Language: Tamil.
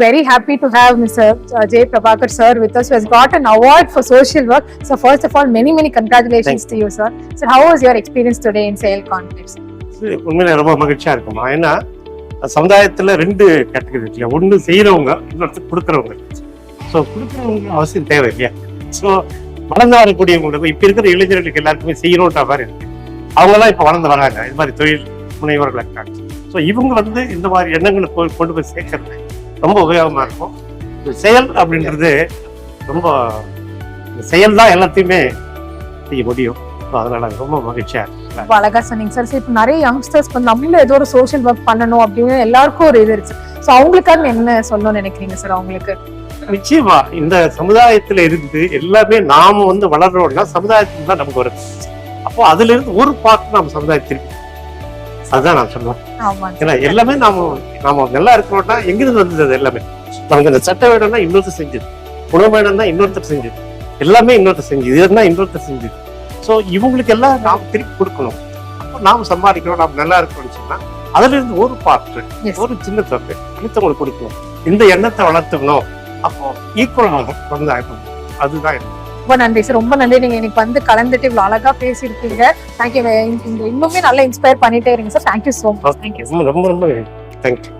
very happy to have Mr. J Prabakar sir with us, who has got an award for social work. So first of all, many congratulations to you, sir. So how was your experience today in Seyal Conclaves? உண்மையில ரொம்ப மகிழ்ச்சியா இருக்குமா. ஏன்னா சமுதாயத்துல 2 கேட்டகரி இருக்குல்ல, ஒண்ணு செய்யறவங்க, இன்னொருத்தர் கொடுக்குறவங்க. ஸோ கொடுக்குறவங்க அவசியம் தேவை இல்லையா. ஸோ வளர்ந்து வரக்கூடியவங்களுக்கு இப்ப இருக்கிற இளைஞர்களுக்கு எல்லாருக்குமே செய்யணுன்ற மாதிரி இருக்கு. அவங்கெல்லாம் இப்ப வளர்ந்து வராங்க, இது மாதிரி தொழில் முனைவர்கள் இருக்காங்க. ஸோ இவங்க இந்த மாதிரி எண்ணங்களை கொண்டு போய் சேர்க்கறது ரொம்ப உபயோகமா இருக்கும். செயல் அப்படின்றது ரொம்ப செயல் தான் எல்லாத்தையுமே செய்ய முடியும். அதனால ரொம்ப மகிழ்ச்சியா இருக்கு. அழகா சொன்னீங்க சார். இப்போ நிறைய யங்ஸ்டர்ஸ் நம்மளும் ஏதோ ஒரு சோஷியல் ஒர்க் பண்ணணும் அப்படின்னு எல்லாருக்கும் ஒரு இது இருக்கு. ஸோ அவங்களுக்காக என்ன சொல்லணும்னு நினைக்கிறீங்க சார்? அவங்களுக்கு நிச்சயமா இந்த சமுதாயத்துல இருந்து எல்லாமே நாம வளர்றோம்னா சமுதாயத்துல தான் நமக்கு வருது. அப்போ அதுல இருந்து ஒரு பார்ட் நம்ம சமுதாயத்திற்கு, அதுதான் நான் சொல்லுவேன். ஏன்னா எல்லாமே நாம நல்லா இருக்கிறோம்னா எங்கிருந்து வந்தது? எல்லாமே நமக்கு இந்த சட்டை வேணும்னா இன்னொருத்தர் செஞ்சது, உணவு வேணும்னா இன்னொருத்தர் செஞ்சது, எல்லாமே இன்னொருத்தர் செஞ்சது, இதுனா இன்னொருத்தர் செஞ்சது. ஸோ இவங்களுக்கு எல்லாம் நாம் திருப்பி கொடுக்கணும். அப்போ நாம் சம்பாதிக்கிறோம், நாம் நல்லா இருக்கணும்னு சொன்னா அதுல இருந்து ஒரு பார்ட், ஒரு சின்ன தொகை அடுத்தவங்களுக்கு கொடுக்கணும். இந்த எண்ணத்தை வளர்த்துக்கணும். அப்போ ஈக்குவல் சமுதாயம், அதுதான். ரொம்ப நன்றி சார், ரொம்ப நன்றி. நீங்க எனக்கு கலந்துட்டு இவ்வளவு அழகா பேசியிருக்கீங்க. தேங்க்யூ. இன்னுமே நல்லா இன்ஸ்பயர் பண்ணிட்டே இருங்க சார். Thank you so much. ரொம்ப ரொம்ப தேங்க்யூ.